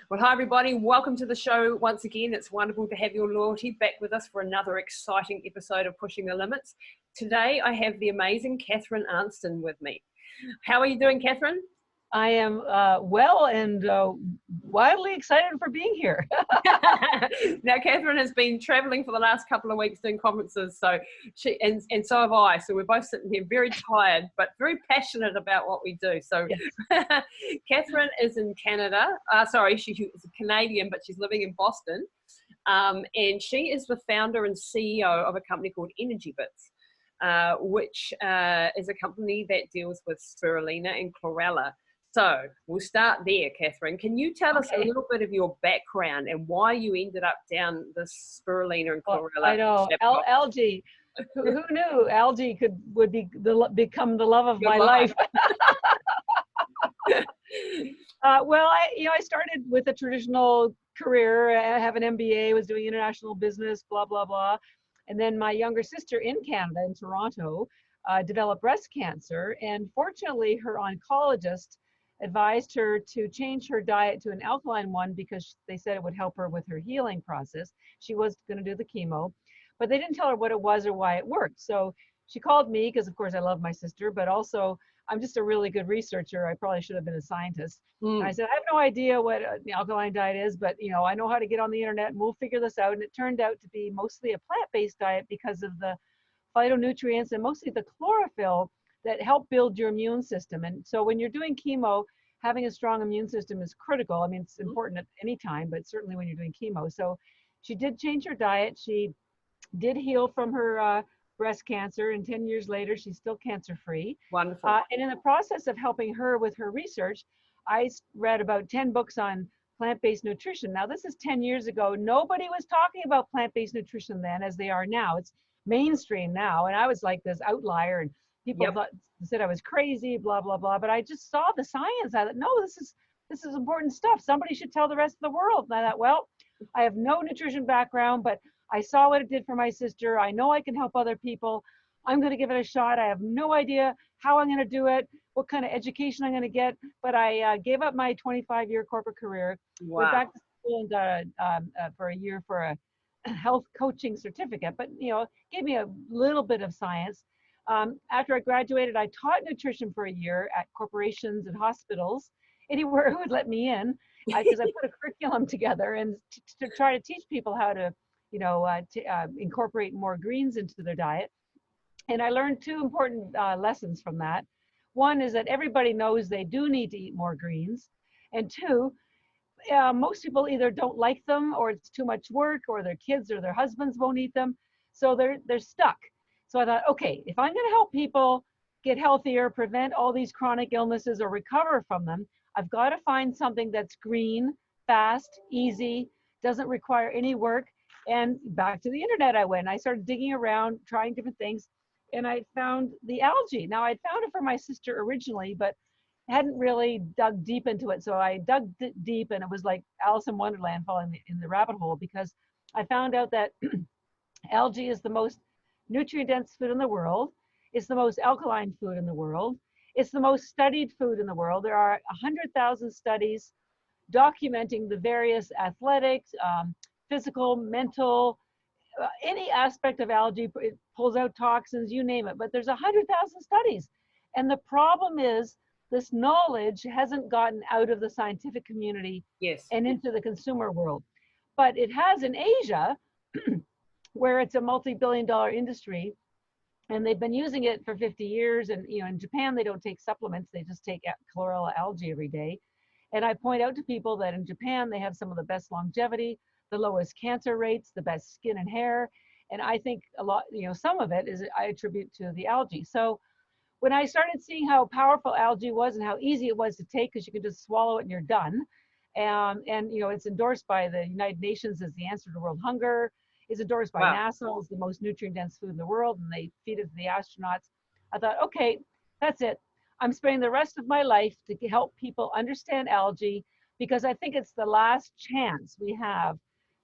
Well, hi everybody. Welcome to the show once again. It's wonderful to have your loyalty back with us for another exciting episode of Pushing the Limits. Today, I have the amazing Catharine Arnston with me. How are you doing, Catharine? I am well and wildly excited for being here. Now, Catharine has been traveling for the last couple of weeks doing conferences, so and so have I. So we're both sitting here very tired, but very passionate about what we do. So yes. Catharine is in Canada. She's a Canadian, but she's living in Boston. And she is the founder and CEO of a company called Energybits, which is a company that deals with Spirulina and Chlorella. So we'll start there, Catharine. Can you tell us a little bit of your background and why you ended up down this Spirulina and Chlorella? Well, I know, algae. Who knew algae would become the love of my life? Well, I started with a traditional career. I have an MBA, was doing international business, blah, blah, blah. And then my younger sister in Canada, in Toronto, developed breast cancer. And fortunately, her oncologist advised her to change her diet to an alkaline one because they said it would help her with her healing process. She was going to do the chemo, but they didn't tell her what it was or why it worked. So she called me because, of course, I love my sister, but also I'm just a really good researcher. I probably should have been a scientist. And I said, I have no idea what the alkaline diet is, but I know how to get on the internet and we'll figure this out. And it turned out to be mostly a plant-based diet because of the phytonutrients and mostly the chlorophyll that help build your immune system. And so when you're doing chemo, having a strong immune system is critical. I mean, it's important at any time, but certainly when you're doing chemo. So she did change her diet. She did heal from her breast cancer, and 10 years later, she's still cancer-free. Wonderful. And in the process of helping her with her research, I read about 10 books on plant-based nutrition. Now, this is 10 years ago. Nobody was talking about plant-based nutrition then as they are now. It's mainstream now, and I was like this outlier, and people said I was crazy, blah, blah, blah. But I just saw the science. I thought, no, this is important stuff. Somebody should tell the rest of the world. And I thought, well, I have no nutrition background, but I saw what it did for my sister. I know I can help other people. I'm going to give it a shot. I have no idea how I'm going to do it, what kind of education I'm going to get. But I gave up my 25-year corporate career, went back to school and got for a year for a health coaching certificate, but gave me a little bit of science. After I graduated, I taught nutrition for a year at corporations and hospitals, anywhere who would let me in, because I put a curriculum together and to try to teach people how to, incorporate more greens into their diet. And I learned two important lessons from that. One is that everybody knows they do need to eat more greens. And two, most people either don't like them, or it's too much work, or their kids or their husbands won't eat them. So they're stuck. So I thought, okay, if I'm going to help people get healthier, prevent all these chronic illnesses or recover from them, I've got to find something that's green, fast, easy, doesn't require any work. And back to the internet I went. I started digging around, trying different things, and I found the algae. Now, I'd found it for my sister originally, but hadn't really dug deep into it. So I dug deep, and it was like Alice in Wonderland falling in the rabbit hole, because I found out that algae is the most nutrient-dense food in the world. It's the most alkaline food in the world. It's the most studied food in the world. There are 100,000 studies documenting the various athletics, physical, mental, any aspect of algae. It pulls out toxins, you name it. But there's 100,000 studies. And the problem is this knowledge hasn't gotten out of the scientific community and into the consumer world. But it has in Asia, where it's a multi-billion-dollar industry, and they've been using it for 50 years. And in Japan, they don't take supplements; they just take chlorella algae every day. And I point out to people that in Japan, they have some of the best longevity, the lowest cancer rates, the best skin and hair. And I think a lot, some of it is I attribute to the algae. So when I started seeing how powerful algae was and how easy it was to take, because you can just swallow it and you're done, and it's endorsed by the United Nations as the answer to world hunger. Is endorsed by NASA as the most nutrient-dense food in the world, and they feed it to the astronauts. I thought, okay, that's it. I'm spending the rest of my life to help people understand algae, because I think it's the last chance we have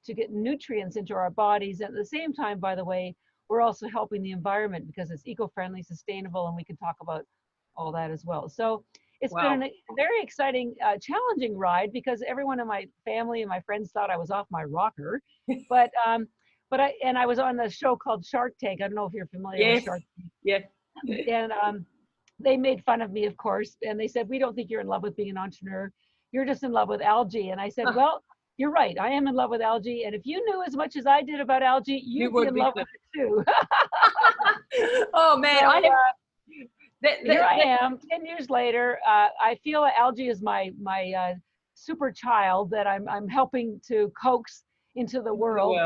to get nutrients into our bodies. And at the same time, by the way, we're also helping the environment because it's eco-friendly, sustainable, and we can talk about all that as well. So It's Wow. been a very exciting, challenging ride because everyone in my family and my friends thought I was off my rocker. But I was on a show called Shark Tank. I don't know if you're familiar with Yes. Shark Tank. Yeah. And they made fun of me, of course, and they said, "We don't think you're in love with being an entrepreneur. You're just in love with algae." And I said, "Well, you're right. I am in love with algae. And if you knew as much as I did about algae, you'd be in love with it too." Oh man, So, here I am, 10 years later. I feel algae is my super child that I'm helping to coax into the world.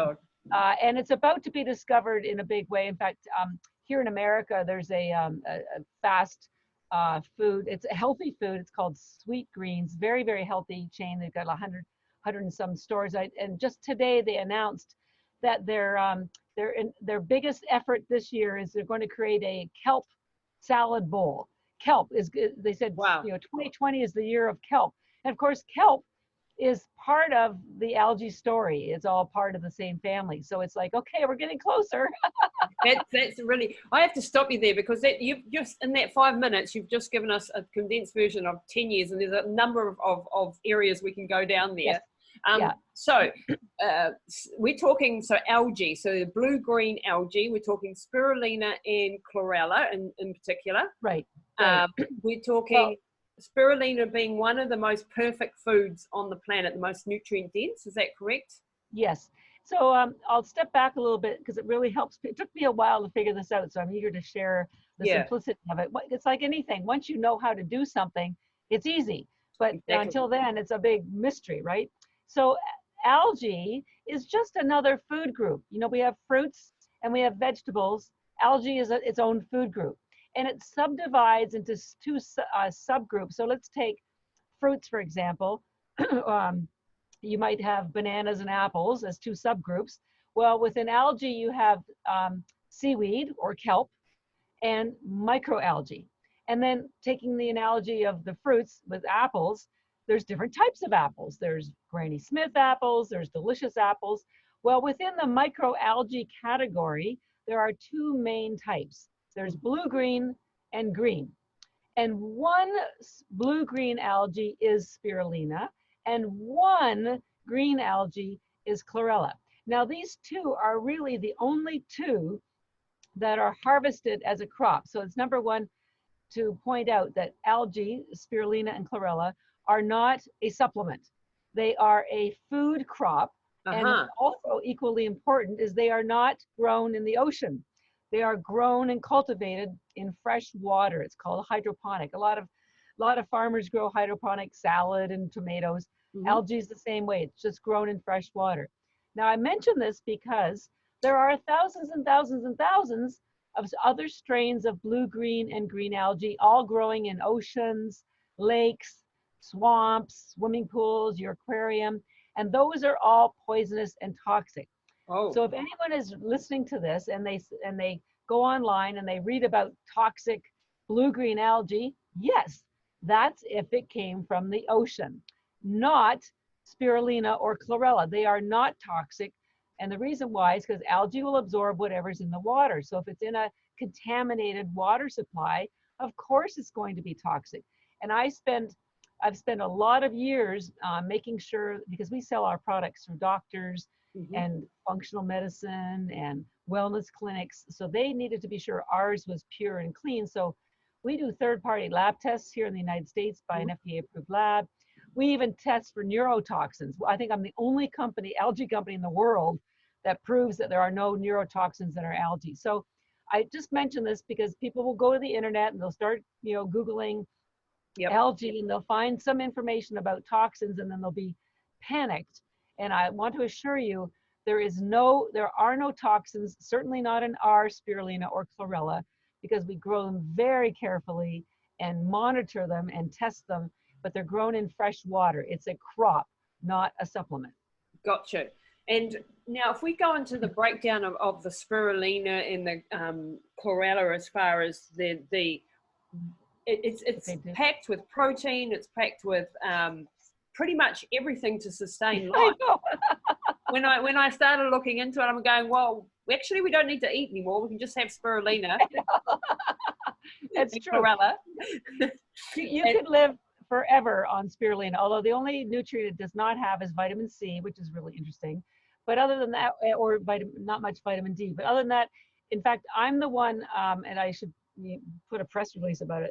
And it's about to be discovered in a big way. In fact, here in America, there's a fast food. It's a healthy food. It's called Sweet Greens. Very, very healthy chain. They've got 100 and some stores. And just today they announced that their biggest effort this year is they're going to create a kelp salad bowl. Kelp is, they said, wow. 2020 is the year of kelp. And of course, kelp is part of the algae story. It's all part of the same family. So it's like, okay, we're getting closer. That's really, I have to stop you there because you've just, in that 5 minutes, you've just given us a condensed version of 10 years, and there's a number of areas we can go down there. Yes. So we're talking, algae, so the blue-green algae, we're talking spirulina and chlorella in particular. Right. We're talking spirulina being one of the most perfect foods on the planet, the most nutrient dense. Is that correct? Yes. So I'll step back a little bit because it really helps. It took me a while to figure this out, so I'm eager to share the simplicity of it. It's like anything. Once you know how to do something, it's easy. But until then, it's a big mystery, right? So algae is just another food group. We have fruits and we have vegetables. Algae is its own food group. And it subdivides into two subgroups. So let's take fruits, for example. You might have bananas and apples as two subgroups. Well, within algae, you have seaweed or kelp and microalgae. And then taking the analogy of the fruits with apples, there's different types of apples. There's Granny Smith apples, there's delicious apples. Well, within the microalgae category, there are two main types. There's blue-green and green. And one blue-green algae is spirulina, and one green algae is chlorella. Now, these two are really the only two that are harvested as a crop. So it's number one to point out that algae, spirulina and chlorella, are not a supplement. They are a food crop. And also equally important is they are not grown in the ocean. They are grown and cultivated in fresh water. It's called hydroponic. A lot of farmers grow hydroponic salad and tomatoes. Algae is the same way. It's just grown in fresh water. Now, I mention this because there are thousands and thousands and thousands of other strains of blue, green, and green algae, all growing in oceans, lakes, swamps, swimming pools, your aquarium, and those are all poisonous and toxic. So if anyone is listening to this and they go online and they read about toxic blue-green algae, yes, that's if it came from the ocean, not spirulina or chlorella. They are not toxic. And the reason why is because algae will absorb whatever's in the water. So if it's in a contaminated water supply, of course it's going to be toxic. And I've spent a lot of years making sure, because we sell our products through doctors and functional medicine and wellness clinics. So they needed to be sure ours was pure and clean. So we do third-party lab tests here in the United States by an FDA-approved lab. We even test for neurotoxins. I think I'm the only algae company in the world that proves that there are no neurotoxins in our algae. So I just mention this because people will go to the internet and they'll start, Googling algae, and they'll find some information about toxins, and then they'll be panicked. And I want to assure you, there are no toxins, certainly not in our spirulina or chlorella, because we grow them very carefully and monitor them and test them, but they're grown in fresh water. It's a crop, not a supplement. Gotcha. And now if we go into the breakdown of the spirulina and the chlorella, as far as it's packed with protein, it's packed with pretty much everything to sustain life. When I started looking into it, I'm going, well, actually we don't need to eat anymore. We can just have spirulina. That's true. Chlorella. You could live forever on spirulina, although the only nutrient it does not have is vitamin C, which is really interesting. But other than that, or not much vitamin D. But other than that, in fact, I'm the one, and I should put a press release about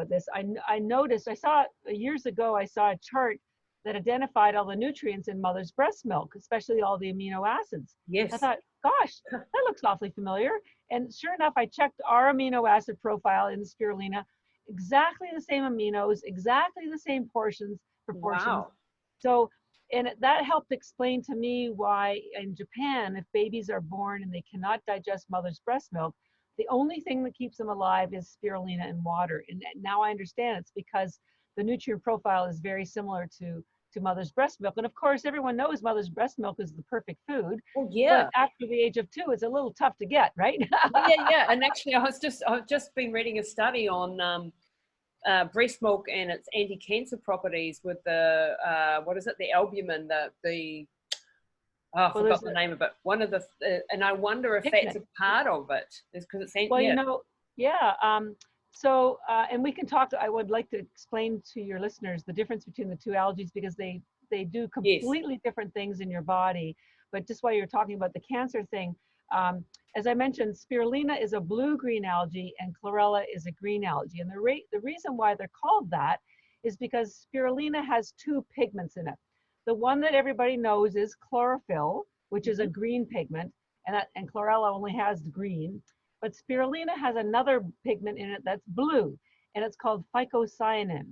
this. I noticed, I saw years ago, I saw a chart that identified all the nutrients in mother's breast milk, especially all the amino acids. Yes. I thought, gosh, that looks awfully familiar. And sure enough, I checked our amino acid profile in the spirulina, exactly the same aminos, exactly the same proportions. Wow. So, and that helped explain to me why in Japan, if babies are born and they cannot digest mother's breast milk, the only thing that keeps them alive is spirulina and water. And now I understand it's because the nutrient profile is very similar to mother's breast milk. And of course, everyone knows mother's breast milk is the perfect food. Oh, yeah. But after the age of 2, it's a little tough to get, right? Yeah. And actually, I've just been reading a study on breast milk and its anti-cancer properties with the what is it? The albumin, I forgot the name of it. One of the and I wonder if that's a part of it. Is because it's So, and we can talk, I would like to explain to your listeners the difference between the two algaes, because they do completely different things in your body. But just while you're talking about the cancer thing, as I mentioned, spirulina is a blue-green algae and chlorella is a green algae. And the reason why they're called that is because spirulina has 2 pigments in it. The one that everybody knows is chlorophyll, which is a green pigment, and chlorella only has green. But spirulina has another pigment in it that's blue, and it's called phycocyanin.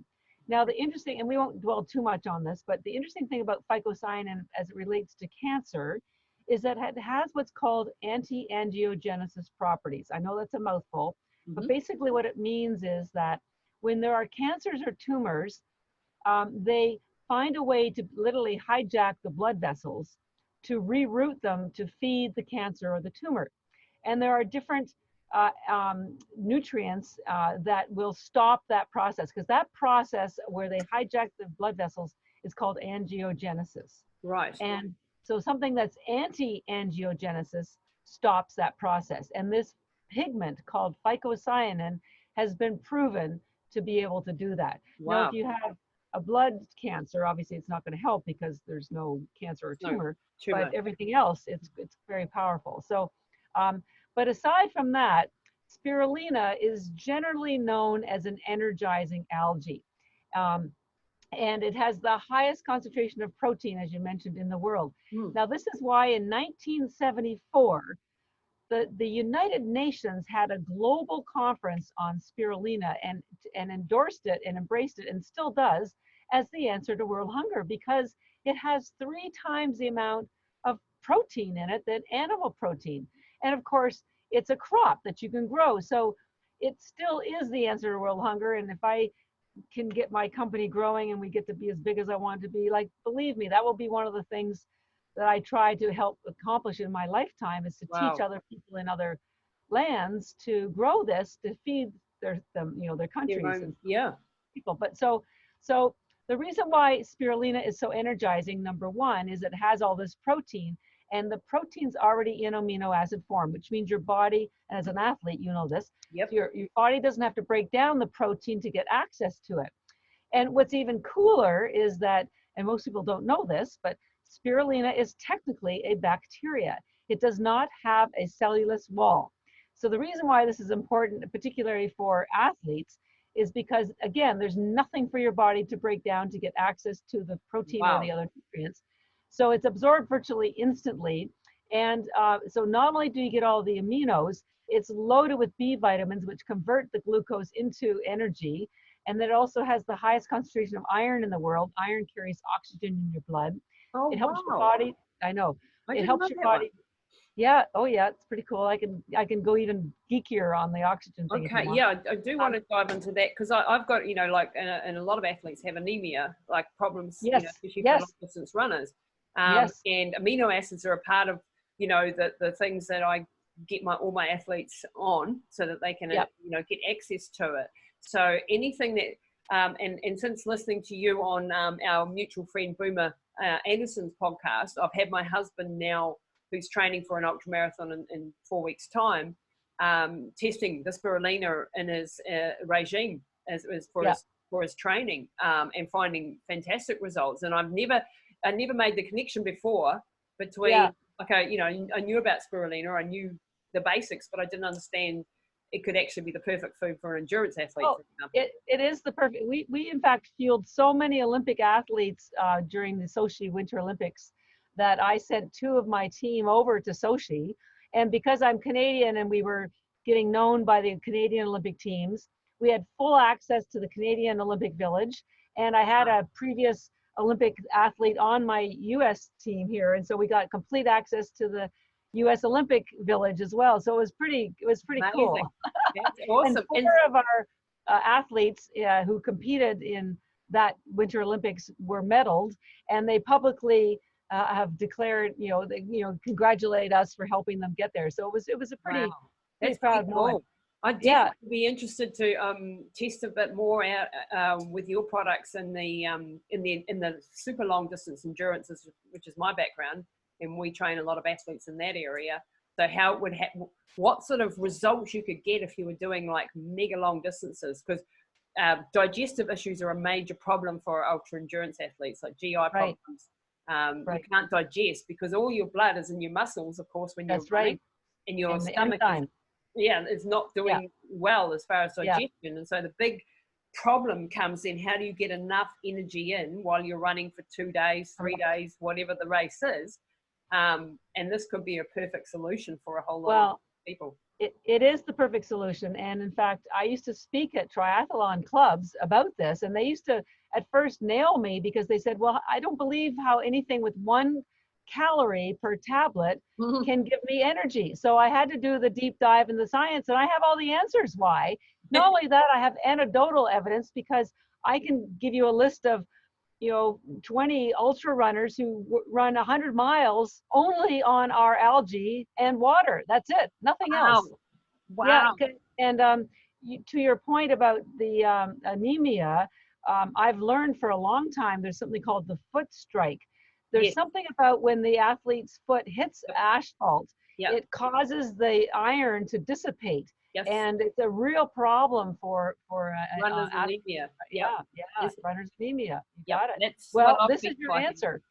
Now, the interesting, and we won't dwell too much on this, but the interesting thing about phycocyanin as it relates to cancer is that it has what's called anti-angiogenesis properties. I know that's a mouthful, but basically what it means is that when there are cancers or tumors, they find a way to literally hijack the blood vessels to reroute them to feed the cancer or the tumor. And there are different nutrients that will stop that process, because that process where they hijack the blood vessels is called angiogenesis. Right. And so something that's anti-angiogenesis stops that process. And this pigment called phycocyanin has been proven to be able to do that. Wow. Now, if you have a blood cancer, obviously it's not going to help because there's no cancer or tumor, but everything else, it's very powerful. So, but aside from that, spirulina is generally known as an energizing algae. And it has the highest concentration of protein, as you mentioned, in the world. Now, this is why in 1974, the United Nations had a global conference on spirulina and endorsed it and embraced it, and still does, as the answer to world hunger, because it has 3 times the amount of protein in it than animal protein. And of course, it's a crop that you can grow. So it still is the answer to world hunger. And if I can get my company growing and we get to be as big as I want to be, like, believe me, that will be one of the things that I try to help accomplish in my lifetime, is to teach other people in other lands to grow this, to feed their countries and people. But so the reason why spirulina is so energizing, number one, is it has all this protein, and the protein's already in amino acid form, which means your body, and as an athlete, you know this, your body doesn't have to break down the protein to get access to it. And what's even cooler is that, and most people don't know this, but spirulina is technically a bacteria. It does not have a cellulose wall. So the reason why this is important, particularly for athletes, is because, again, there's nothing for your body to break down to get access to the protein or the other nutrients. So it's absorbed virtually instantly. And so not only do you get all the aminos, it's loaded with B vitamins, which convert the glucose into energy. And then it also has the highest concentration of iron in the world. Iron carries oxygen in your blood. It helps your body. I know. It helps your body. Yeah. Oh, yeah. It's pretty cool. I can go even geekier on the oxygen thing. Okay. Yeah, I do want to dive into that, because I've got, and a lot of athletes have anemia, like problems, especially for long distance runners. And amino acids are a part of, the things that I get all my athletes on, so that they can, get access to it. So anything that, and since listening to you on our mutual friend Boomer Anderson's podcast, I've had my husband now, who's training for an ultramarathon in 4 weeks' time, testing the spirulina in his regime. as for Yeah. his training, and finding fantastic results. And I never made the connection before between, Yeah. okay, you know, I knew about spirulina, I knew the basics, but I didn't understand it could actually be the perfect food for an endurance athlete, Oh, for example. it is the perfect. We in fact fueled so many Olympic athletes during the Sochi Winter Olympics that I sent 2 of my team over to Sochi. And because I'm Canadian and we were getting known by the Canadian Olympic teams, we had full access to the Canadian Olympic Village. And I had a previous Olympic athlete on my US team here. And so we got complete access to the US Olympic Village as well. So it was pretty cool. Amazing. That's awesome. And 4 of our athletes who competed in that Winter Olympics were medaled, and they publicly have declared, congratulate us for helping them get there. So it was a pretty, Wow. pretty That's proud pretty moment. cool. I'd definitely be interested to test a bit more out with your products in the super long distance endurance, which is my background, and we train a lot of athletes in that area. So how it would what sort of results you could get if you were doing like mega long distances, because digestive issues are a major problem for ultra endurance athletes, like GI problems. You can't digest because all your blood is in your muscles, of course, when you're running, and your stomach is not doing well as far as digestion. And so the big problem comes in, how do you get enough energy in while you're running for 2 days, 3 days, whatever the race is. And this could be a perfect solution for a whole lot of people. It is the perfect solution. And in fact, I used to speak at triathlon clubs about this, and they used to at first nail me because they said, well, I don't believe how anything with 1 calorie per tablet can give me energy. So I had to do the deep dive in the science, and I have all the answers why. Not only that, I have anecdotal evidence because I can give you a list of 20 ultra runners who run 100 miles only on our algae and water. That's it, nothing else. Wow. Yeah, and to your point about the anemia, I've learned for a long time there's something called the foot strike. There's something about when the athlete's foot hits asphalt, it causes the iron to dissipate. And it's a real problem for runners anemia. Runners anemia. You got it. That's well, this is your answer.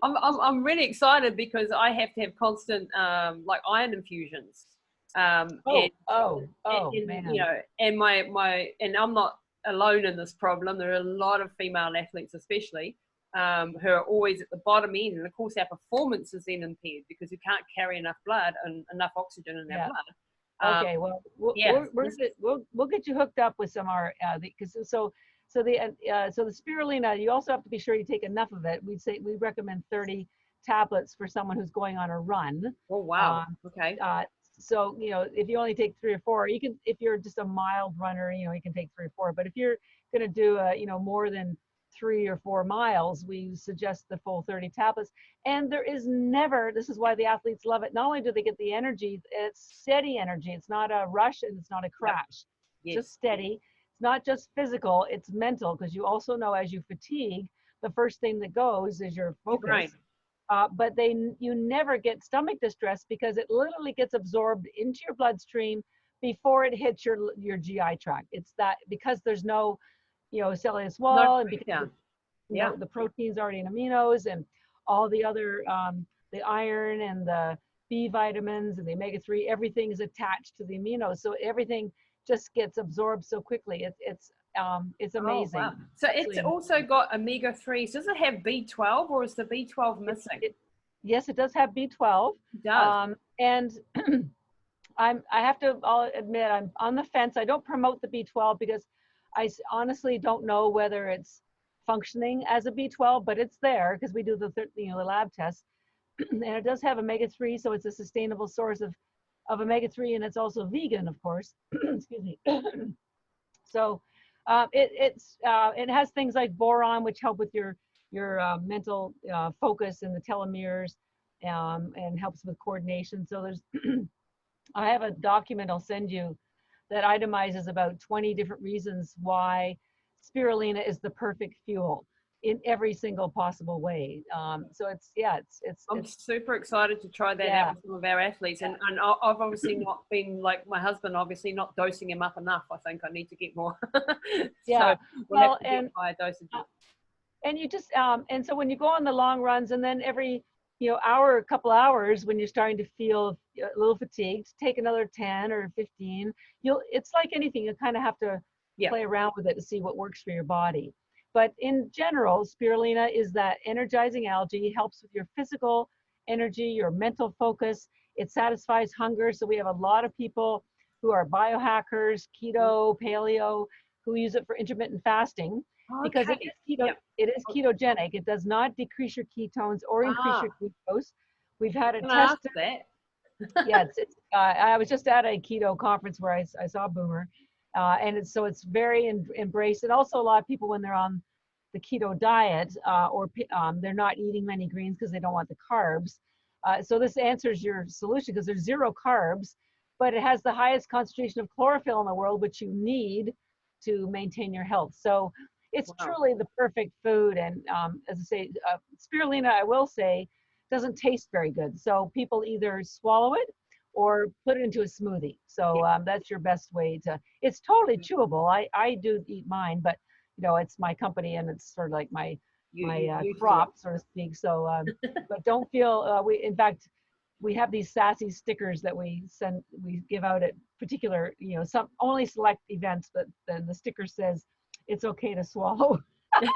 I'm really excited because I have to have constant like iron infusions. Man. You know, and and I'm not alone in this problem. There are a lot of female athletes, especially, who are always at the bottom end, and of course our performance is then impaired because we can't carry enough blood and enough oxygen in our blood. Okay, well, we'll get you hooked up with some so the spirulina, you also have to be sure you take enough of it. We recommend 30 tablets for someone who's going on a run. Oh wow. Okay. So if you only take 3 or 4, you can, if you're just a mild runner, you can take 3 or 4. But if you're going to do more than 3 or 4 miles, we suggest the full 30 tablets. And there is never, this is why the athletes love it, not only do they get the energy, it's steady energy. It's not a rush and it's not a crash. Just steady. It's not just physical, it's mental, because you also know as you fatigue, the first thing that goes is your focus. Right. But you never get stomach distress because it literally gets absorbed into your bloodstream before it hits your GI tract. It's that because there's no cellulose wall, and because the protein's already in aminos, and all the other the iron and the B vitamins and the omega-3, everything is attached to the aminos, so everything just gets absorbed so quickly. It's amazing. Oh, wow. So it's also got omega-3s. Does it have B12, or is the B12 missing? Yes, it does have B12. It does. And I have to, I'll admit, I'm on the fence. I don't promote the B12 because I honestly don't know whether it's functioning as a B12, but it's there because we do the lab tests. And it does have omega-3, so it's a sustainable source of omega-3, and it's also vegan, of course. Excuse me. So it has things like boron, which help with your mental focus and the telomeres, and helps with coordination. So there's I have a document I'll send you that itemizes about 20 different reasons why spirulina is the perfect fuel. in every single possible way. So it's, yeah, I'm super excited to try that out with some of our athletes. And I've obviously not been, like my husband, obviously not dosing him up enough. I think I need to get more. Yeah. So we'll have to get higher dosages. And you just, and so when you go on the long runs, and then every, hour, a couple hours, when you're starting to feel a little fatigued, take another 10 or 15. It's like anything, you kind of have to play around with it to see what works for your body. But in general, spirulina is that energizing algae, helps with your physical energy, your mental focus. It satisfies hunger. So we have a lot of people who are biohackers, keto, paleo, who use it for intermittent fasting. Because it is ketogenic. It does not decrease your ketones or increase your glucose. We've had a test. Yeah, I was just at a keto conference where I saw Boomer, and it's very embraced. And also a lot of people, when they're on the keto diet, or they're not eating many greens because they don't want the carbs. So this answers your solution, because there's 0 carbs, but it has the highest concentration of chlorophyll in the world, which you need to maintain your health. So it's truly the perfect food. And as I say, spirulina, I will say, doesn't taste very good. So people either swallow it or put it into a smoothie. So that's your best way to, it's totally chewable. I do eat mine, but it's my company, and it's sort of like my crop, so to speak. So, but don't feel, in fact, we have these sassy stickers that we give out at particular, some only select events, but then the sticker says, it's okay to swallow. Just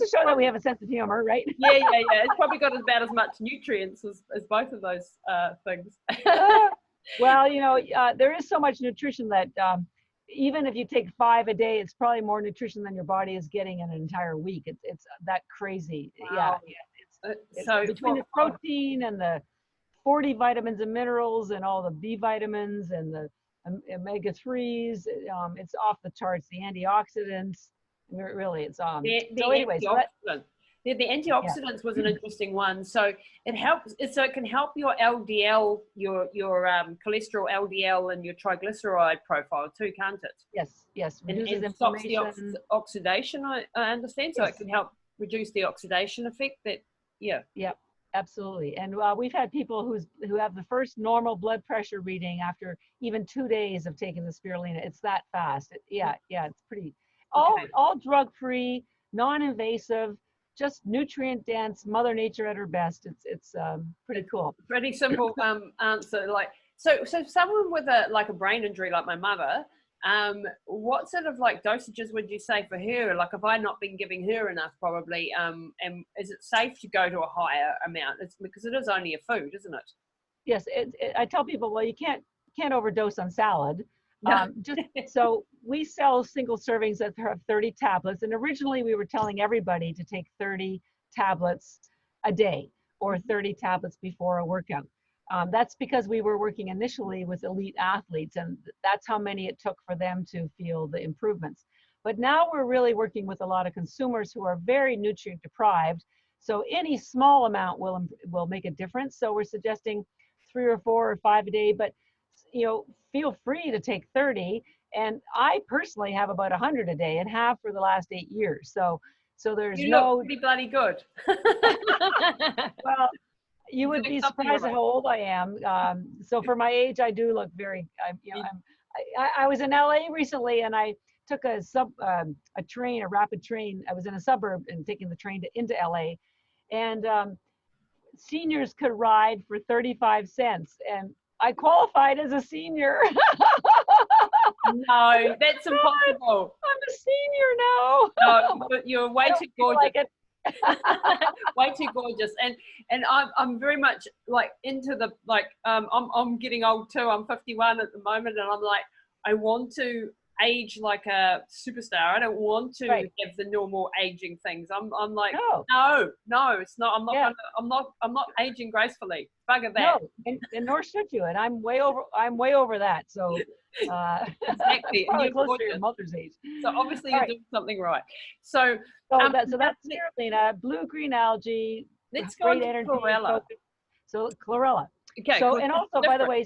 to show that we have a sense of humor, right? Yeah. It's probably got about as much nutrients as both of those things. Well, there is so much nutrition that even if you take 5 a day, it's probably more nutrition than your body is getting in an entire week. It's that crazy. Wow. It's so between the protein and the 40 vitamins and minerals and all the B vitamins and the omega-3s, it's off the charts. The antioxidants, really, it's so anyways. The antioxidants was an interesting one. So it helps. So it can help your LDL, your cholesterol LDL, and your triglyceride profile too, can't it? Yes. And stops the oxidation. I understand. So it can help reduce the oxidation effect. Yep. Absolutely. And we've had people who have the first normal blood pressure reading after even 2 days of taking the spirulina. It's that fast. It's pretty, all drug-free, non-invasive, just nutrient-dense, Mother Nature at her best. It's pretty cool. Pretty simple answer. So someone with a brain injury like my mother, what sort of dosages would you say for her? Like, have I not been giving her enough, probably? And is it safe to go to a higher amount? It's because it is only a food, isn't it? Yes, I tell people, well, you can't overdose on salad. So we sell single servings that have 30 tablets, and originally we were telling everybody to take 30 tablets a day or 30 tablets before a workout. That's because we were working initially with elite athletes, and that's how many it took for them to feel the improvements. But now we're really working with a lot of consumers who are very nutrient deprived. So any small amount will make a difference. So we're suggesting 3 or 4 or 5 a day, but feel free to take 30. And I personally have about 100 a day and have for the last 8 years. So there's you look pretty bloody good. Well, you would be surprised at how old I am. So for my age, I do look very. I was in LA recently, and I took a rapid train. I was in a suburb and taking the train into LA, and seniors could ride for 35 cents, and I qualified as a senior. No, that's impossible. I'm a senior now. No, but you're way too gorgeous. Way too gorgeous, and I'm very much into the I'm getting old too. I'm 51 at the moment, and I'm I want to age like a superstar. I don't want to have the normal aging things. I'm like, no, it's not. I'm not aging gracefully. Bugger that. No, and nor should you. And I'm way over that. So exactly. Probably close to your mother's age. So obviously you're doing something right. So that's spirulina, blue-green algae. Let's go to chlorella. So chlorella. Okay. So and also, by the way,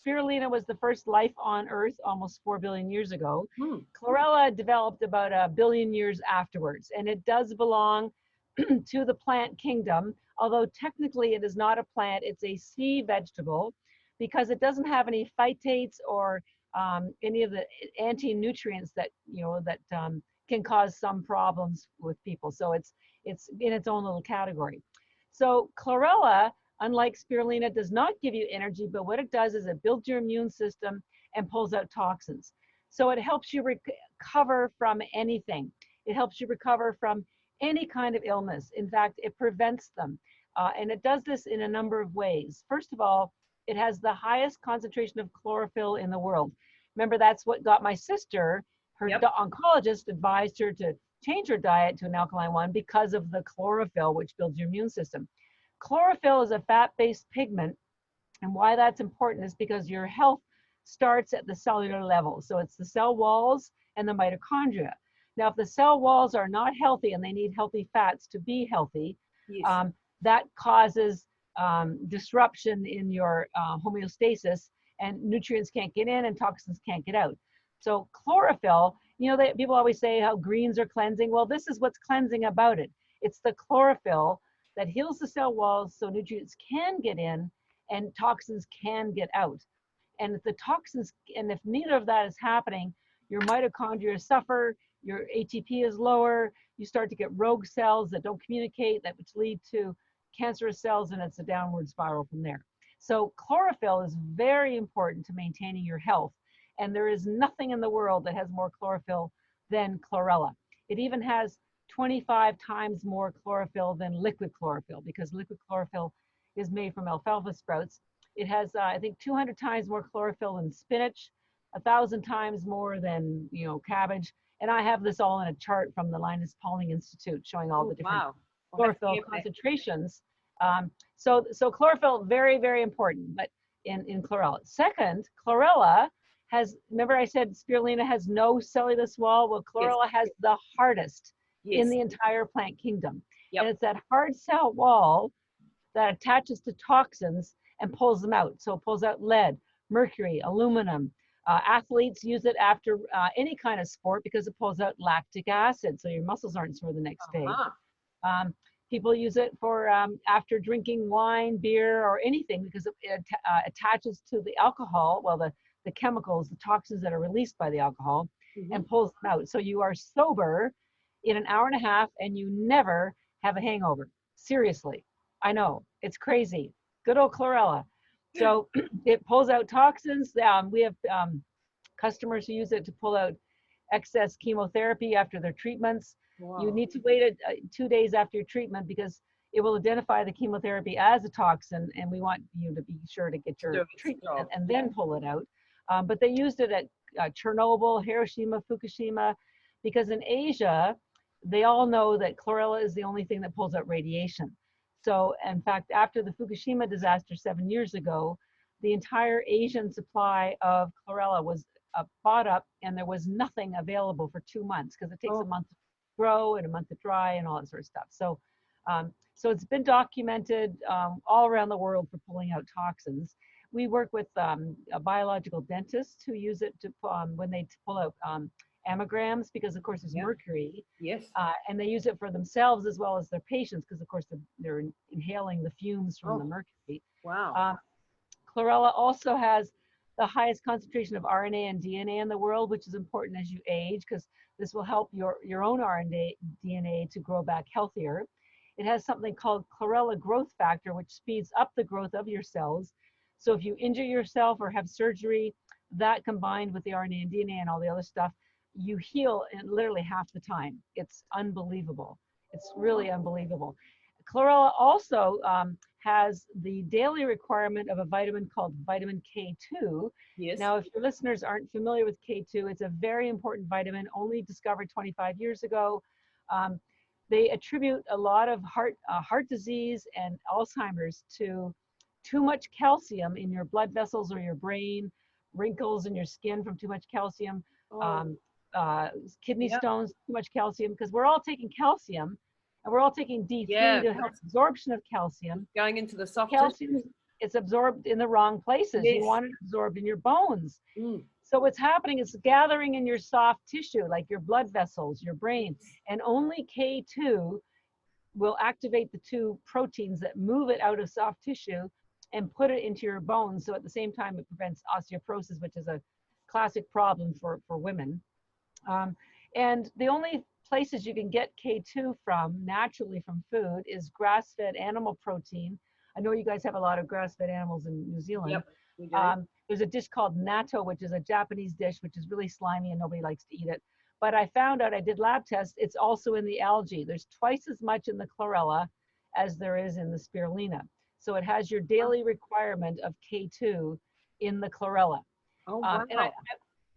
Spirulina was the first life on Earth almost 4 billion years ago. Chlorella developed about 1 billion years afterwards, and it does belong to the plant kingdom, although technically it is not a plant, it's a sea vegetable, because it doesn't have any phytates or any of the anti-nutrients that, can cause some problems with people. So it's in its own little category. So chlorella, unlike spirulina, does not give you energy, but what it does is it builds your immune system and pulls out toxins. So it helps you recover from anything. It helps you recover from any kind of illness. In fact, it prevents them. And it does this in a number of ways. First of all, it has the highest concentration of chlorophyll in the world. Remember, that's what got my sister, her oncologist advised her to change her diet to an alkaline one because of the chlorophyll, which builds your immune system. Chlorophyll is a fat-based pigment, and why that's important is because your health starts at the cellular level. So it's the cell walls and the mitochondria. Now, if the cell walls are not healthy and they need healthy fats to be healthy, that causes disruption in your homeostasis, and nutrients can't get in and toxins can't get out. So chlorophyll, people always say how greens are cleansing. Well, this is what's cleansing about it. It's the chlorophyll that heals the cell walls so nutrients can get in and toxins can get out. And if the toxins, and if neither of that is happening, your mitochondria suffer, your ATP is lower, you start to get rogue cells that don't communicate, that which lead to cancerous cells, and it's a downward spiral from there. So chlorophyll is very important to maintaining your health. And there is nothing in the world that has more chlorophyll than chlorella. It even has 25 times more chlorophyll than liquid chlorophyll, because liquid chlorophyll is made from alfalfa sprouts. It has, I think, 200 times more chlorophyll than spinach, 1,000 times more than, cabbage. And I have this all in a chart from the Linus Pauling Institute showing all the different chlorophyll concentrations. So chlorophyll, very, very important, but in chlorella. Second, chlorella has, remember I said spirulina has no cellulose wall? Well, chlorella has the hardest in the entire plant kingdom. And it's that hard cell wall that attaches to toxins and pulls them out. So it pulls out lead, mercury, aluminum. Athletes use it after any kind of sport because it pulls out lactic acid, so your muscles aren't sore the next day. People use it for after drinking wine, beer, or anything, because it attaches to the alcohol, well, the chemicals, the toxins that are released by the alcohol, and pulls them out. So you are sober in an hour and a half, and you never have a hangover. Seriously, I know, it's crazy. Good old chlorella. So it pulls out toxins. We have customers who use it to pull out excess chemotherapy after their treatments. Wow. You need to wait 2 days after your treatment because it will identify the chemotherapy as a toxin, and we want you to be sure to get your treatment and then pull it out. But they used it at Chernobyl, Hiroshima, Fukushima, because in Asia, they all know that chlorella is the only thing that pulls out radiation. So in fact, after the Fukushima disaster 7 years ago, the entire Asian supply of chlorella was bought up, and there was nothing available for 2 months because it takes a month to grow and a month to dry and all that sort of stuff. So, so it's been documented all around the world for pulling out toxins. We work with biological dentists who use it to when they pull out amalgams, because of course there's mercury. Yes. And they use it for themselves as well as their patients, because of course they're inhaling the fumes from the mercury. Wow. Chlorella also has the highest concentration of RNA and DNA in the world, which is important as you age, because this will help your own RNA, DNA to grow back healthier. It has something called chlorella growth factor, which speeds up the growth of your cells. So if you injure yourself or have surgery, that combined with the RNA and DNA and all the other stuff, you heal in literally half the time. It's unbelievable. It's really unbelievable. Chlorella also has the daily requirement of a vitamin called vitamin K2. Yes. Now, if your listeners aren't familiar with K2, it's a very important vitamin, only discovered 25 years ago. They attribute a lot of heart disease and Alzheimer's to too much calcium in your blood vessels or your brain, wrinkles in your skin from too much calcium, kidney stones, too much calcium, because we're all taking calcium, and we're all taking D3 to help absorption of calcium. Going into the soft calcium. it's absorbed in the wrong places. Yes. You want it absorbed in your bones. Mm. So what's happening is gathering in your soft tissue, like your blood vessels, your brain, and only K2 will activate the two proteins that move it out of soft tissue and put it into your bones. So at the same time, it prevents osteoporosis, which is a classic problem for women. And the only places you can get K2 from naturally from food is grass-fed animal protein. I know you guys have a lot of grass-fed animals in New Zealand. Yep, we do. There's a dish called natto, which is a Japanese dish, which is really slimy and nobody likes to eat it. But I found out, I did lab tests, it's also in the algae. There's twice as much in the chlorella as there is in the spirulina. So it has your daily requirement of K2 in the chlorella. Oh, wow. And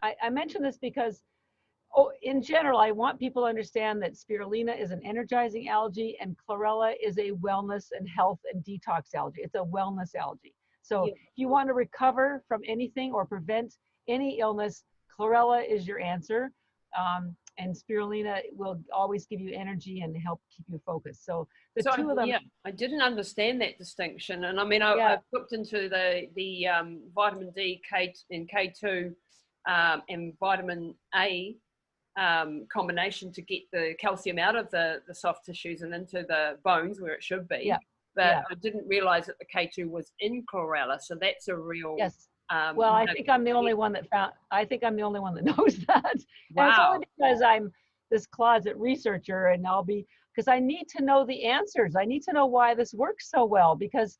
I mention this because, in general, I want people to understand that spirulina is an energizing algae and chlorella is a wellness and health and detox algae. It's a wellness algae. So if you want to recover from anything or prevent any illness, chlorella is your answer. And spirulina will always give you energy and help keep you focused. So the two of them. Yeah, I didn't understand that distinction. And I mean, I've looked into the vitamin D, K2 and vitamin A combination to get the calcium out of the soft tissues and into the bones where it should be. Yeah. But I didn't realize that the K2 was in chlorella. So that's a real. Yes. Well, I think I'm the only one that knows that. Wow. And it's only because I'm this closet researcher, and because I need to know the answers. I need to know why this works so well, because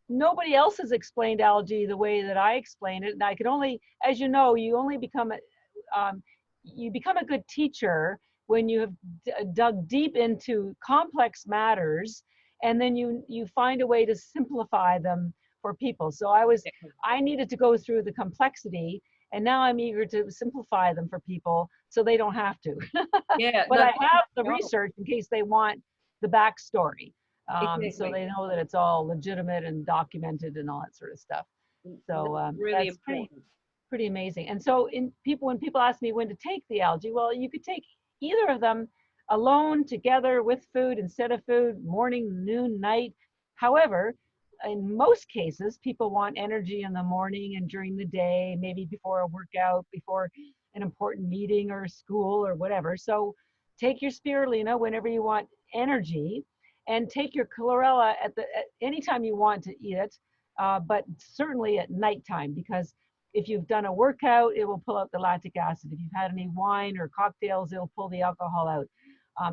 nobody else has explained algae the way that I explain it. And I can only, as you know, you only become a good teacher when you have dug deep into complex matters, and then you find a way to simplify them for people. So I needed to go through the complexity, and now I'm eager to simplify them for people so they don't have to. Yeah. But I have the research in case they want the backstory. So they know that it's all legitimate and documented and all that sort of stuff. So really that's important. pretty amazing. And so when people ask me when to take the algae, well, you could take either of them alone, together, with food, instead of food, morning, noon, night. However, in most cases, people want energy in the morning and during the day, maybe before a workout, before an important meeting or school or whatever. So take your spirulina whenever you want energy, and take your chlorella at any time you want to eat it, but certainly at nighttime, because if you've done a workout, it will pull out the lactic acid. If you've had any wine or cocktails, it'll pull the alcohol out.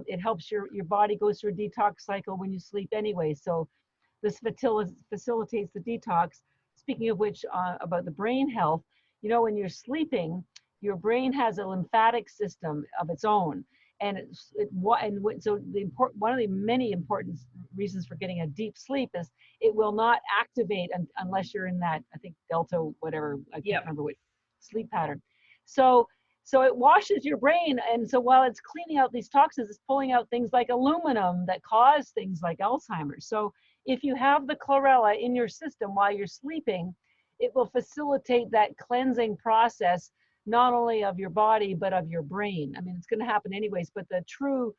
It helps your body go through a detox cycle when you sleep anyway. So this facilitates the detox. Speaking of which, about the brain health, when you're sleeping, your brain has a lymphatic system of its own. And so one of the many important reasons for getting a deep sleep is it will not activate unless you're in that, I think, delta, whatever, I can't remember which sleep pattern. So it washes your brain. And so while it's cleaning out these toxins, it's pulling out things like aluminum that cause things like Alzheimer's. So if you have the chlorella in your system while you're sleeping, it will facilitate that cleansing process, not only of your body, but of your brain. I mean, it's going to happen anyways, but the true,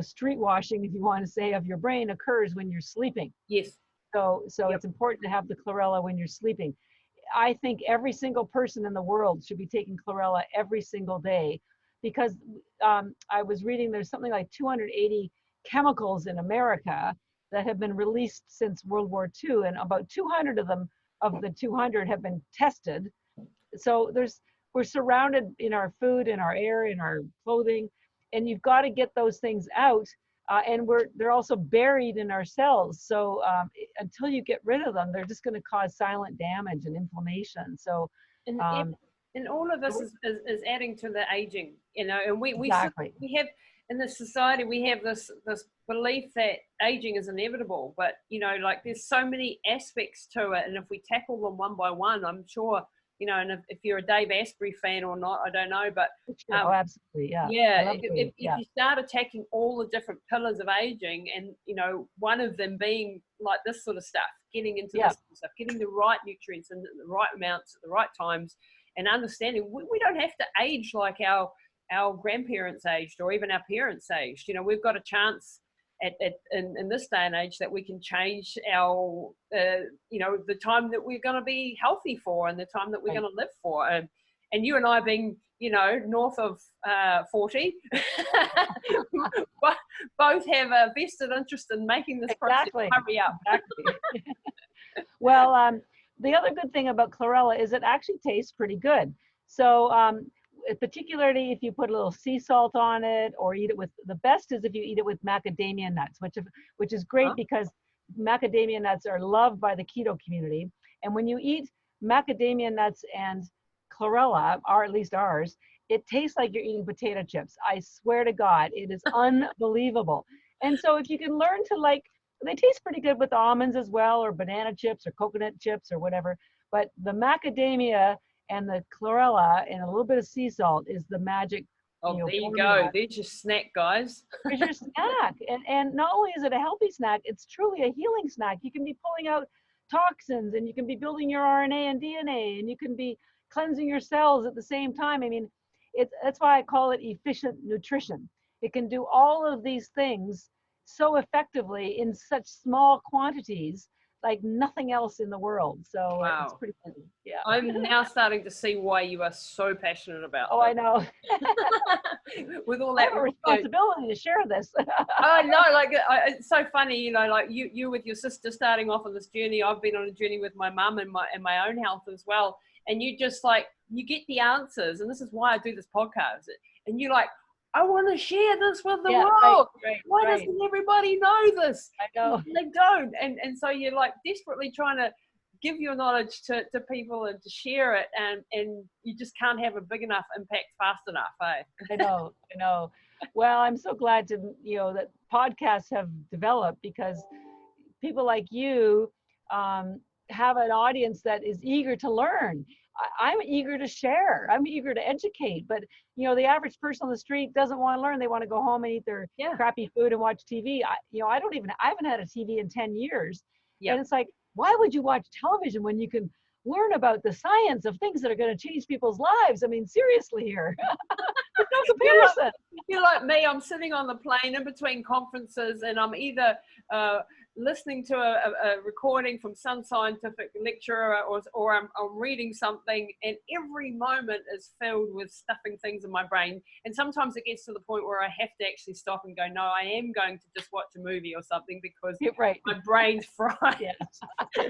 street washing, if you want to say, of your brain occurs when you're sleeping. Yes. So it's important to have the chlorella when you're sleeping. I think every single person in the world should be taking chlorella every single day, because I was reading there's something like 280 chemicals in America that have been released since World War II, and about 200 of them, of the 200, have been tested. So we're surrounded in our food, in our air, in our clothing, and you've got to get those things out. And they're also buried in our cells. So until you get rid of them, they're just going to cause silent damage and inflammation. So and all of this is adding to the aging, and we exactly. we have in this society, we have this belief that aging is inevitable, but like there's so many aspects to it, and if we tackle them one by one, I'm sure, and if you're a Dave Asprey fan or not, I don't know, but absolutely, yeah. If you start attacking all the different pillars of aging, and one of them being like this sort of stuff, getting into this sort of stuff, getting the right nutrients and the right amounts at the right times, and understanding we don't have to age like our grandparents aged or even our parents aged. We've got a chance in this day and age, that we can change our, the time that we're going to be healthy for and the time that we're going to live for. And you and I being, north of 40, both have a vested interest in making this process hurry up. Exactly. Well, the other good thing about chlorella is it actually tastes pretty good. So particularly if you put a little sea salt on it or eat it with, the best is if you eat it with macadamia nuts, which is great because macadamia nuts are loved by the keto community. And when you eat macadamia nuts and chlorella, or at least ours, it tastes like you're eating potato chips. I swear to God, it is unbelievable. And so if you can learn to they taste pretty good with almonds as well, or banana chips or coconut chips or whatever. But the macadamia and the chlorella and a little bit of sea salt is the magic. Oh, there you go. There's your snack, guys. There's your snack. And not only is it a healthy snack, it's truly a healing snack. You can be pulling out toxins and you can be building your RNA and DNA and you can be cleansing your cells at the same time. I mean, that's why I call it efficient nutrition. It can do all of these things so effectively in such small quantities, like nothing else in the world. So it's pretty funny. Yeah. I'm now starting to see why you are so passionate about this. I know. With all that, I have a responsibility to share this. Oh no, it's so funny, you with your sister starting off on this journey. I've been on a journey with my mum and my own health as well. And you just you get the answers, and this is why I do this podcast. And you're like, I want to share this with the world. Why doesn't everybody know this? I know. They don't. And so you're desperately trying to give your knowledge to people and to share it. And you just can't have a big enough impact fast enough, eh? I know. Well, I'm so glad to, that podcasts have developed because people like you have an audience that is eager to learn. I'm eager to share. I'm eager to educate. But, the average person on the street doesn't want to learn. They want to go home and eat their crappy food and watch TV. I haven't had a TV in 10 years. Yep. And it's like, why would you watch television when you can learn about the science of things that are going to change people's lives? I mean, seriously here. There's no comparison. You're like me. I'm sitting on the plane in between conferences and I'm either listening to a recording from some scientific lecturer or I'm reading something, and every moment is filled with stuffing things in my brain. And sometimes it gets to the point where I have to actually stop and go, no, I am going to just watch a movie or something because my brain's fried. Yeah.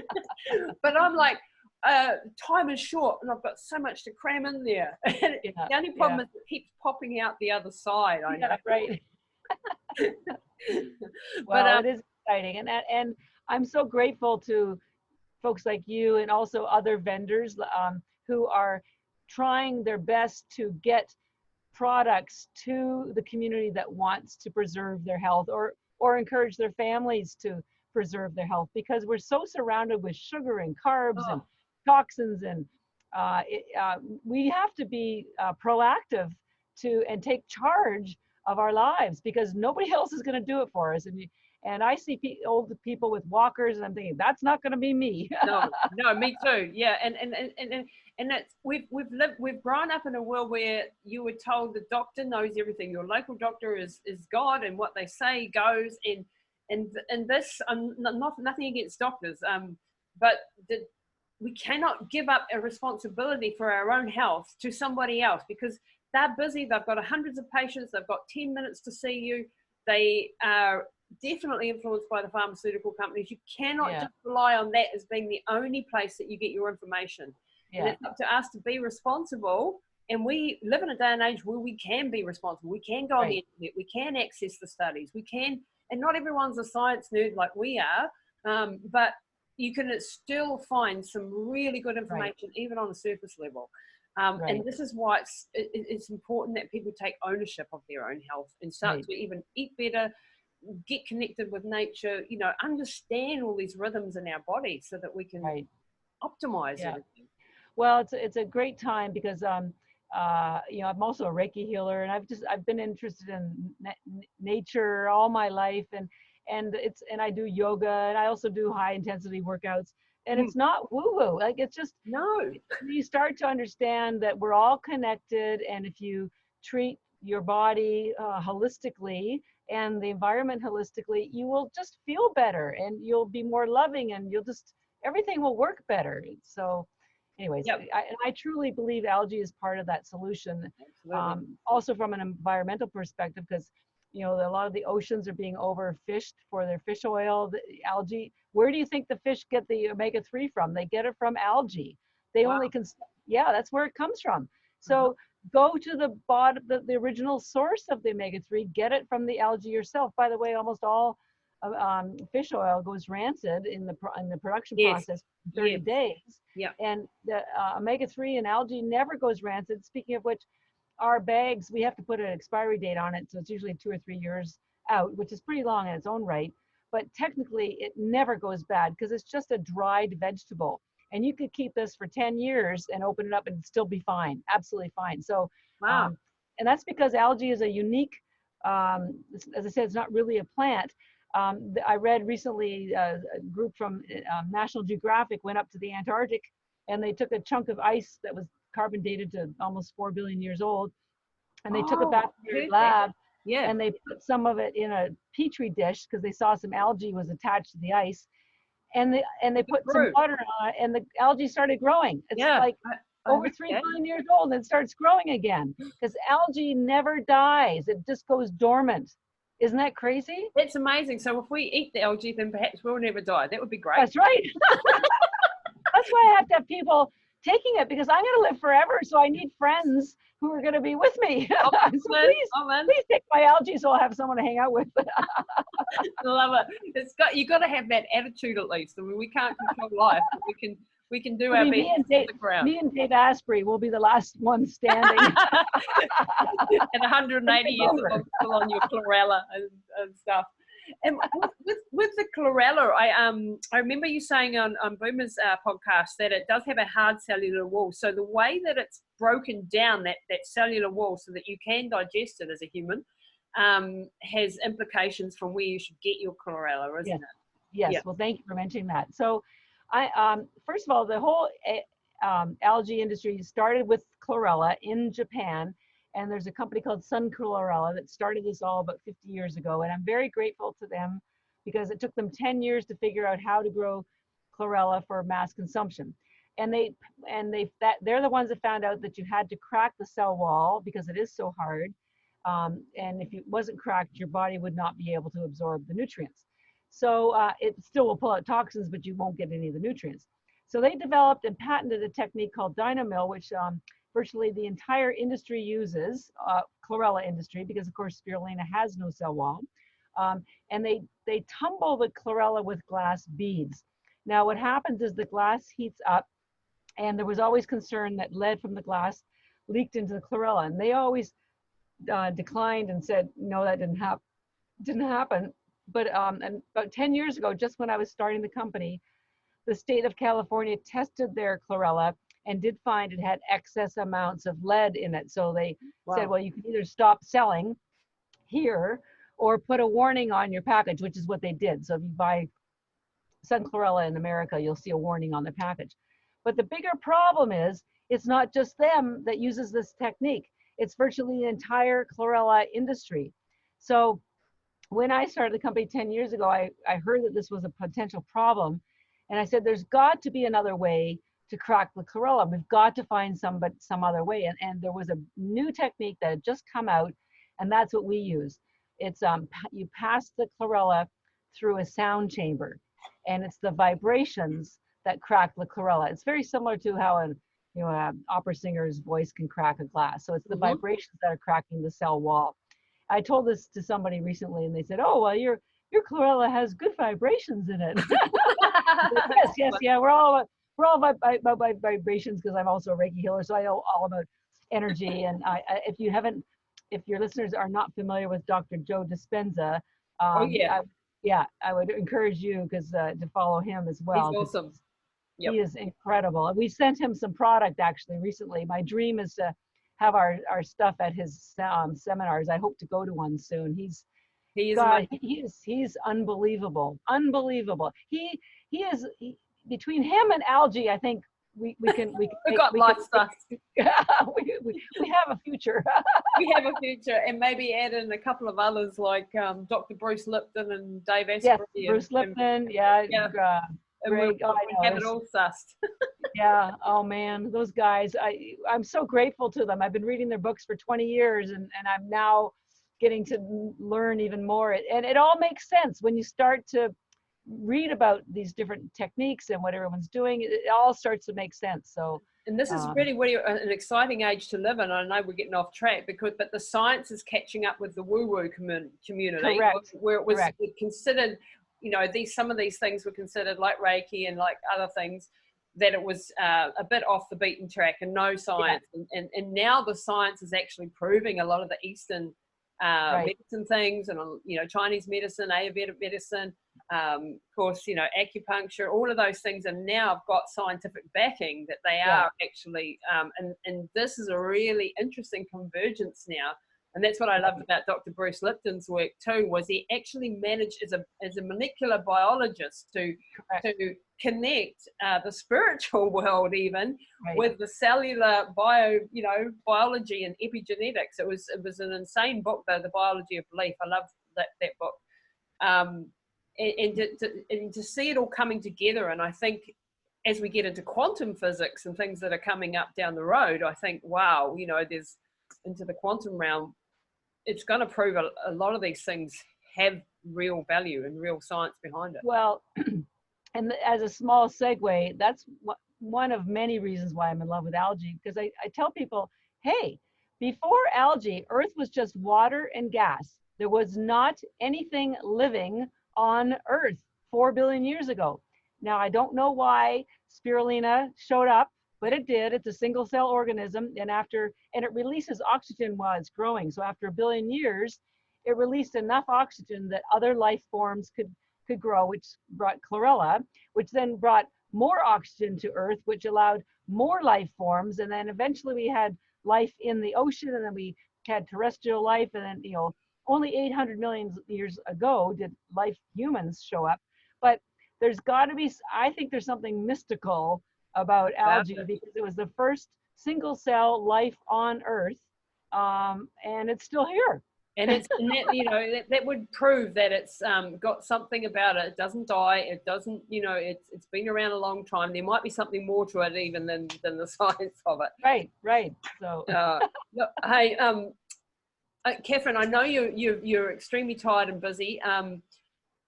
But I'm like, time is short and I've got so much to cram in there. And the only problem is it keeps popping out the other side. I know. Right. Well, it is exciting, and I'm so grateful to folks like you and also other vendors who are trying their best to get products to the community that wants to preserve their health or encourage their families to preserve their health, because we're so surrounded with sugar and carbs and toxins, and we have to be proactive and take charge of our lives, because nobody else is going to do it for us. And I see old people with walkers, and I'm thinking, that's not going to be me. No, me too. Yeah, and that's we've grown up in a world where you were told the doctor knows everything. Your local doctor is God, and what they say goes. And this, nothing against doctors, but we cannot give up a responsibility for our own health to somebody else, because they're busy. They've got hundreds of patients. They've got 10 minutes to see you. They are definitely influenced by the pharmaceutical companies. You cannot just rely on that as being the only place that you get your information. Yeah. And it's up to us to be responsible. And we live in a day and age where we can be responsible. We can go on the internet. We can access the studies. We can, and not everyone's a science nerd like we are, but you can still find some really good information, even on a surface level. And this is why it's important that people take ownership of their own health and start to even eat better, get connected with nature, understand all these rhythms in our body so that we can optimize everything. Well, it's a great time because, I'm also a Reiki healer, and I've been interested in nature all my life, and I do yoga, and I also do high intensity workouts. And it's not woo-woo. It's just, you start to understand that we're all connected. And if you treat your body holistically and the environment holistically, you will just feel better and you'll be more loving and everything will work better. So anyways, Yep. I truly believe algae is part of that solution. Also from an environmental perspective, because a lot of the oceans are being overfished for their fish oil, the algae. Where do you think the fish get the omega-3 from? They get it from algae. They only can, that's where it comes from. So go to the bottom, the original source of the omega-3, get it from the algae yourself. By the way, almost all fish oil goes rancid in the production process for 30 days. Yeah. And the omega-3 and algae never goes rancid. Speaking of which, our bags, we have to put an expiry date on it. So it's usually 2 or 3 years out, which is pretty long in its own right. But technically, it never goes bad because it's just a dried vegetable. And you could keep this for 10 years and open it up and still be fine, absolutely fine. So, and that's because algae is a unique, as I said, it's not really a plant. I read recently a group from National Geographic went up to the Antarctic and they took a chunk of ice that was carbon dated to almost 4 billion years old. And they took it back to their lab and they put some of it in a petri dish because they saw some algae was attached to the ice. And they put some water on it and the algae started growing. It's like over 3 billion years old and it starts growing again because algae never dies. It just goes dormant. Isn't that crazy? It's amazing. So if we eat the algae, then perhaps we'll never die. That would be great. That's right. That's why I have to have people taking it because I'm going to live forever. So I need friends who are going to be with me. So please take my algae so I'll have someone to hang out with. I love it. You got to have that attitude at least. I mean, we can't control life. But we can do our best on the ground. Me and Dave Asprey will be the last one standing. At 180 years old, still on your chlorella and stuff. And with the chlorella, I remember you saying on Boomer's podcast that it does have a hard cellular wall. So the way that it's broken down, that cellular wall, so that you can digest it as a human, has implications from where you should get your chlorella, isn't it? Yes. Yeah. Well, thank you for mentioning that. So first of all, the whole algae industry started with chlorella in Japan. And there's a company called Sun Chlorella that started this all about 50 years ago. And I'm very grateful to them because it took them 10 years to figure out how to grow chlorella for mass consumption. And they're the ones that found out that you had to crack the cell wall because it is so hard. And if it wasn't cracked, your body would not be able to absorb the nutrients. So it still will pull out toxins, but you won't get any of the nutrients. So they developed and patented a technique called Dynamill, which virtually the entire industry uses, chlorella industry, because of course spirulina has no cell wall. And they tumble the chlorella with glass beads. Now what happens is the glass heats up, and there was always concern that lead from the glass leaked into the chlorella. And they always declined and said, no, that didn't happen. But and about 10 years ago, just when I was starting the company, the state of California tested their chlorella and did find it had excess amounts of lead in it. So they said, well, you can either stop selling here or put a warning on your package, which is what they did. So if you buy Sun Chlorella in America, you'll see a warning on the package. But the bigger problem is, it's not just them that uses this technique. It's virtually the entire chlorella industry. So when I started the company 10 years ago, I heard that this was a potential problem. And I said, there's got to be another way to crack the chlorella. We've got to find some other way. And there was a new technique that had just come out, and that's what we use. It's you pass the chlorella through a sound chamber, and it's the vibrations that crack the chlorella. It's very similar to how an opera singer's voice can crack a glass. So it's the vibrations that are cracking the cell wall. I told this to somebody recently, and they said, "Oh, well, your chlorella has good vibrations in it." yes, yeah. We're all about vibrations because I'm also a Reiki healer, so I know all about energy. And if your listeners are not familiar with Dr. Joe Dispenza, I would encourage you to follow him as well. He's awesome. Yep. He is incredible. We sent him some product actually recently. My dream is to have our stuff at his seminars. I hope to go to one soon. He's unbelievable. He is between him and algae, I think We've got life stuff. we have a future. We have a future, and maybe add in a couple of others like Dr. Bruce Lipton and Dave Asprey. Yes, Bruce Lipton. Greg. We'll have it all sussed. Yeah. Oh man, those guys. I'm so grateful to them. I've been reading their books for 20 years, and I'm now getting to learn even more. And it all makes sense when you start to read about these different techniques and what everyone's doing. It all starts to make sense. So, and this is really an exciting age to live in. I know we're getting off track but the science is catching up with the woo-woo community. Correct. Where it was considered, some of these things were considered like Reiki and like other things, that it was a bit off the beaten track and no science. Yeah. And now the science is actually proving a lot of the Eastern medicine things, and Chinese medicine, Ayurvedic medicine, of course, acupuncture, all of those things are now have got scientific backing that they are actually, and this is a really interesting convergence now. And that's what I loved about Dr. Bruce Lipton's work too, was he actually managed as a molecular biologist to connect the spiritual world even with the cellular biology and epigenetics. It was an insane book, though, The Biology of Belief. I love that book. And to see it all coming together, and I think as we get into quantum physics and things that are coming up down the road, I think, wow, there's into the quantum realm, it's going to prove a lot of these things have real value and real science behind it. Well, and as a small segue, that's one of many reasons why I'm in love with algae, because I tell people, hey, before algae, Earth was just water and gas. There was not anything living on Earth 4 billion years ago. Now, I don't know why spirulina showed up, but it did. It's a single cell organism, and it releases oxygen while it's growing. So after 1 billion years, it released enough oxygen that other life forms could grow, which brought chlorella, which then brought more oxygen to Earth, which allowed more life forms. And then eventually we had life in the ocean, and then we had terrestrial life, and then only 800 million years ago did humans show up. But there's got to be, I think there's something mystical about algae, because it was the first single cell life on Earth, and it's still here. And that would prove that it's got something about it. It doesn't die. It doesn't, it's been around a long time. There might be something more to it even than the science of it. Right. So, look, hey, Catharine, I know you're extremely tired and busy. I'm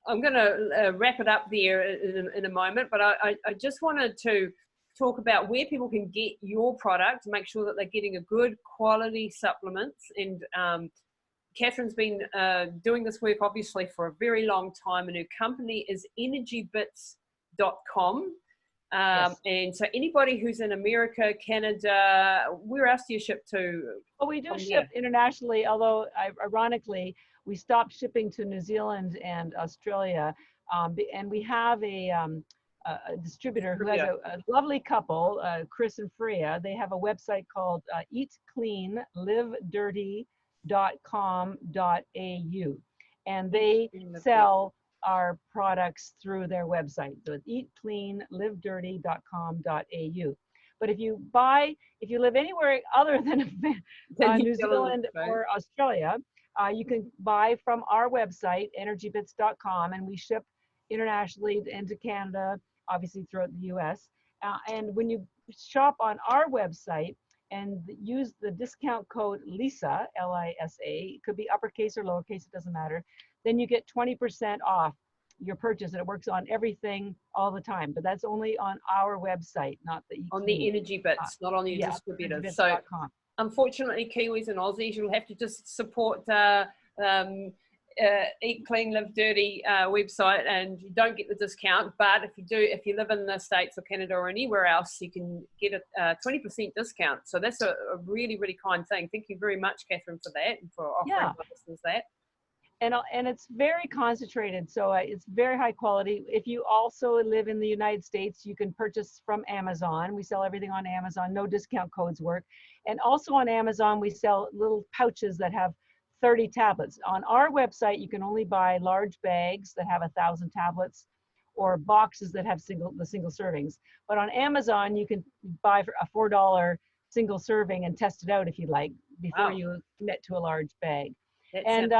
going to wrap it up there in a moment, but I just wanted to talk about where people can get your product to make sure that they're getting a good quality supplements. And Catharine's been doing this work obviously for a very long time, and her company is Energybits.com. And so anybody who's in America, Canada, where else do you ship to? Well, we do ship internationally, although ironically, we stopped shipping to New Zealand and Australia. And we have a distributor who has a lovely couple, Chris and Freya. They have a website called eatcleanlivedirty.com.au, and they sell our products through their website. So it's eatcleanlivedirty.com.au. But if you live anywhere other than New Zealand or Australia, you can buy from our website, Energybits.com, and we ship internationally into Canada, obviously throughout the US. And when you shop on our website and use the discount code LISA, L-I-S-A, it could be uppercase or lowercase, it doesn't matter, then you get 20% off your purchase, and it works on everything all the time. But that's only on our website, not the on the Energybits, not on your distributors. So unfortunately, Kiwis and Aussies, you'll have to just support Eat Clean Live Dirty website, and you don't get the discount. But if you live in the States or Canada or anywhere else, you can get a 20% discount. So that's a really, really kind thing. Thank you very much, Catharine, for that, and for offering our listeners that. And it's very concentrated, so it's very high quality. If you also live in the United States, you can purchase from Amazon. We sell everything on Amazon. No discount codes work. And also on Amazon, we sell little pouches that have 30 tablets. On our website, you can only buy large bags that have 1,000 tablets, or boxes that have the single servings. But on Amazon, you can buy for a $4 single serving and test it out if you'd like before you commit to a large bag. And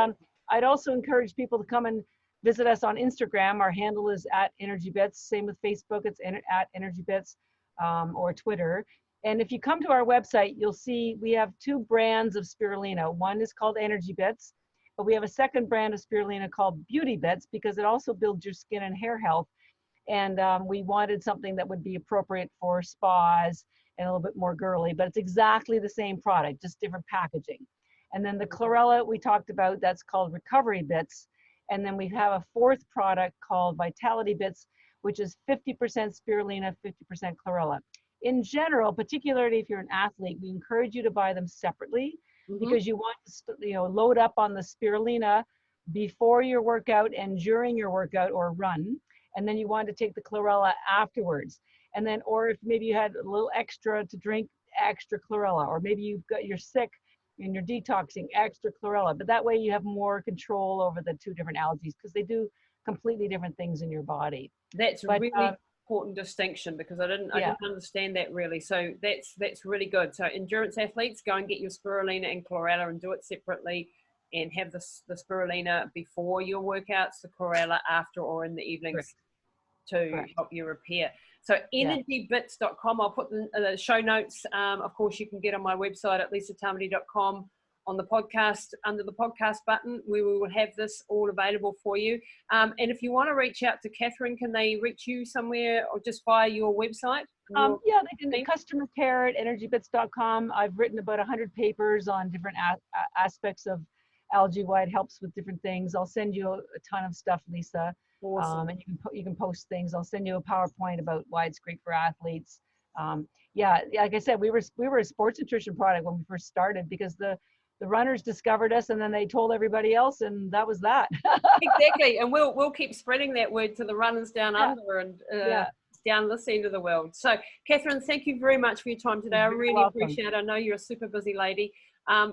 I'd also encourage people to come and visit us on Instagram. Our handle is @Energybits. Same with Facebook, it's @Energybits, or Twitter. And if you come to our website, you'll see we have 2 brands of spirulina. One is called Energybits, but we have a second brand of spirulina called Beauty Bits because it also builds your skin and hair health. And we wanted something that would be appropriate for spas and a little bit more girly, but it's exactly the same product, just different packaging. And then the chlorella we talked about, that's called Recovery Bits. And then we have a 4th product called Vitality Bits, which is 50% spirulina, 50% chlorella. In general, particularly if you're an athlete, we encourage you to buy them separately because you want to load up on the spirulina before your workout and during your workout or run. And then you want to take the chlorella afterwards. And then, or if maybe you had a little extra to drink, extra chlorella, or maybe you're sick and you're detoxing, extra chlorella. But that way you have more control over the 2 different algaes because they do completely different things in your body. That's really important distinction because I didn't understand that really. So that's really good. So endurance athletes, go and get your spirulina and chlorella and do it separately, and have the spirulina before your workouts, the chlorella after or in the evenings to help you repair. So energybits.com, I'll put the show notes. Of course, you can get on my website at lisatamati.com on the podcast, under the podcast button, we will have this all available for you. And if you want to reach out to Catharine, can they reach you somewhere or just via your website? Yeah, they can do customer care at energybits.com. I've written about 100 papers on different aspects of algae, why it helps with different things. I'll send you a ton of stuff, Lisa. Awesome. And you can post things. I'll send you a PowerPoint about why it's great for athletes. Yeah, like I said, we were a sports nutrition product when we first started because the runners discovered us and then they told everybody else, and that was that. Exactly, and we'll keep spreading that word to the runners down under and down this end of the world. So, Catharine, thank you very much for your time today. I really appreciate it. I know you're a super busy lady.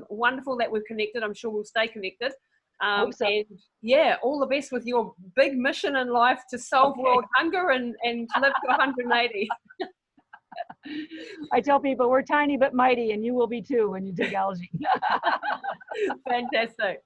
Wonderful that we've connected. I'm sure we'll stay connected. And yeah, all the best with your big mission in life to solve world hunger and to live to 180. I tell people we're tiny but mighty, and you will be too when you take algae. Fantastic.